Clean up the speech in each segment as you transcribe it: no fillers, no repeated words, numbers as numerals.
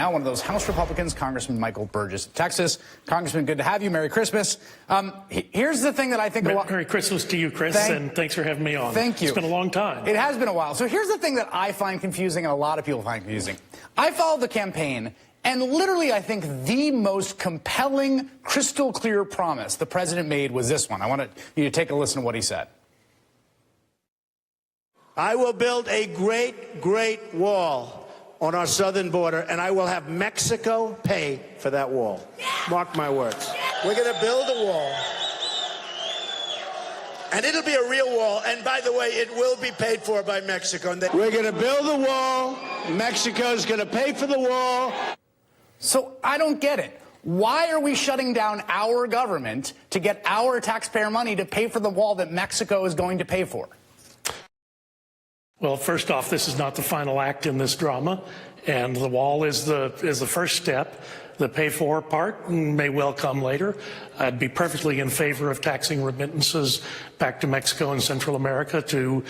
Now, one of those House Republicans, Congressman Michael Burgess of Texas. Congressman, good to have you. Merry Christmas. Here's the thing that I think a lot... Merry Christmas to you, Chris, and thanks for having me on. Thank you. It's been a long time. It has been a while. So here's the thing that I find confusing and a lot of people find confusing. I followed the campaign, and literally I think the most compelling, crystal clear promise the president made was this one. I want you to take a listen to what he said. I will build a great, great wall on our southern border, and I will have Mexico pay for that wall. Mark my words. We're going to build a wall, and it'll be a real wall. And by the way, it will be paid for by Mexico. We're going to build a wall. Mexico's going to pay for the wall. So I don't get it. Why are we shutting down our government to get our taxpayer money to pay for the wall that Mexico is going to pay for? Well, first off, this is not the final act in this drama, and the wall is the first step. The pay-for part may well come later. I'd be perfectly in favor of taxing remittances back to Mexico and Central America to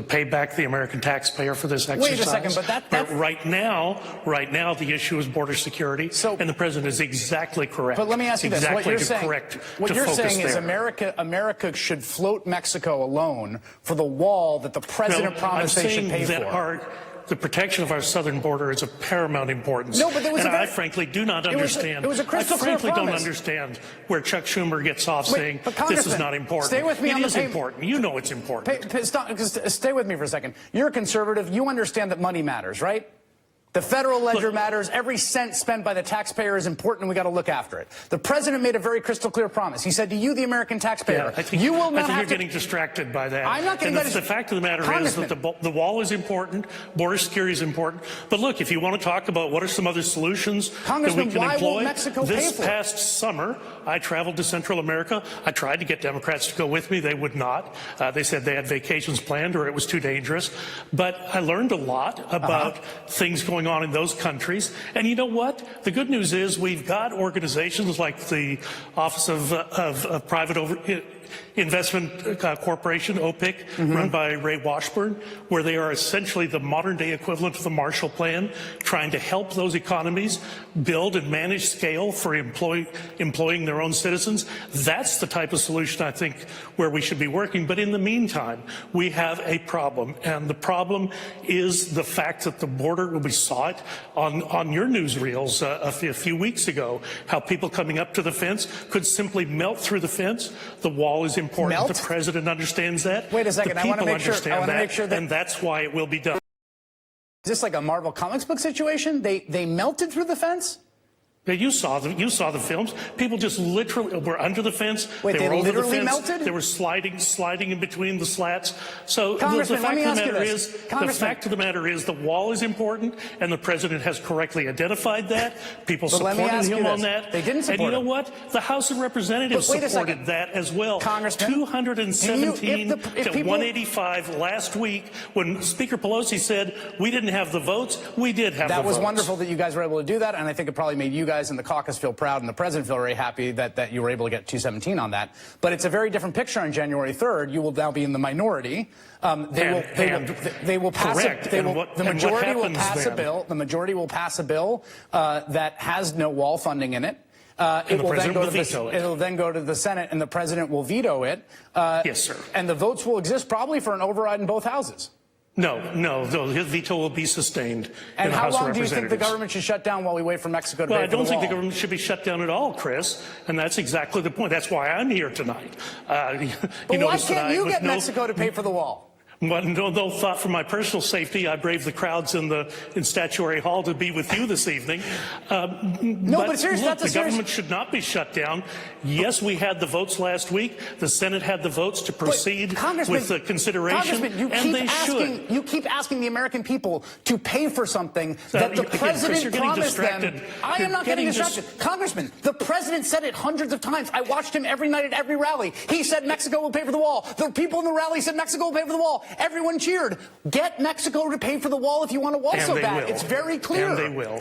pay back the American taxpayer for this exercise. Wait a second, but that's... right now, the issue is border security, and the president is exactly correct. But let me ask you this: what you're saying is there. America should float Mexico alone for the wall that the president promised they should pay for. The protection of our southern border is of paramount importance. No, but there was I frankly do not understand. It was a crystal clear promise. I frankly don't understand where Chuck Schumer gets off saying this is not important. Stay with me on the payment. It is important. You know it's important. Stay with me for a second. You're a conservative. You understand that money matters, right? The federal ledger matters. Every cent spent by the taxpayer is important, and we got to look after it. The president made a very crystal clear promise. He said to you, the American taxpayer, you will not have to... I think you're getting distracted by that. I'm not getting The fact of the matter is that the wall is important, border security is important. But look, if you want to talk about what are some other solutions that we can employ, this past summer, I traveled to Central America. I tried to get Democrats to go with me. They would not. They said they had vacations planned or it was too dangerous. But I learned a lot about things going on in those countries. And you know what? The good news is we've got organizations like the Office of Private Investment Corporation, OPIC, run by Ray Washburn, where they are essentially the modern-day equivalent of the Marshall Plan, trying to help those economies build and manage scale for employing their own citizens. That's the type of solution, I think, where we should be working. But in the meantime, we have a problem, and the problem is the fact that the border, we saw it on your newsreels a few weeks ago, how people coming up to the fence could simply melt through the fence. The wall is important. Melt? The president understands that. Wait a second. The people I want to make sure that, and that's why it will be done. Is this like a Marvel Comics book situation? They melted through the fence? Yeah, you saw the films. People just literally were under the fence. Wait, they were over the fence. Melted? They were sliding in between the slats. So the fact of the matter is the wall is important, and the president has correctly identified that. People supported him on that. They didn't support him. And you know what? The House of Representatives supported that as well. Congressman, 217 to 185 last week, when Speaker Pelosi said we didn't have the votes. We did have the votes. That was wonderful that you guys were able to do that, and I think it probably made you guys in the caucus feel proud, and the president feel very happy that you were able to get 217 on that. But it's a very different picture on January 3rd. You will now be in the minority. They will pass the majority will pass a bill. The majority will pass a bill that has no wall funding in it. It will then go to the Senate, and the president will veto it. Yes, sir. And the votes will exist probably for an override in both houses. No, his veto will be sustained. And how long do you think the government should shut down while we wait for Mexico to pay for the wall? Well, I don't think the government should be shut down at all, Chris, and that's exactly the point. That's why I'm here tonight. But why can't you get Mexico to pay for the wall? But no thought for my personal safety. I braved the crowds in Statuary Hall to be with you this evening. But seriously, look, the government should not be shut down. Yes, we had the votes last week. The Senate had the votes to proceed with the consideration, and they should. You keep asking the American people to pay for something that the president promised them. I am not getting distracted. Congressman, the president said it hundreds of times. I watched him every night at every rally. He said Mexico will pay for the wall. The people in the rally said Mexico will pay for the wall. Everyone cheered. Get Mexico to pay for the wall if you want a wall so bad. It's very clear. And they will.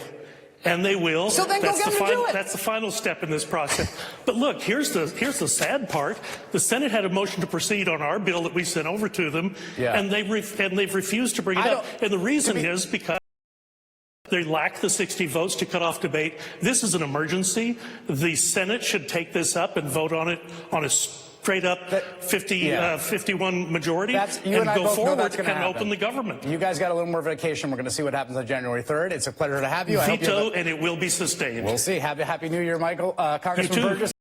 And they will. So then go get them to do it. That's the final step in this process. But look, here's the sad part. The Senate had a motion to proceed on our bill that we sent over to them, and they've refused to bring it up. And the reason is because They lack the 60 votes to cut off debate. This is an emergency. The Senate should take this up and vote on it on a straight up 51 majority and go forward and open the government. You guys got a little more vacation. We're going to see what happens on January 3rd. It's a pleasure to have you. Veto, and it will be sustained. We'll see. Happy New Year, Michael. Congressman Burgess.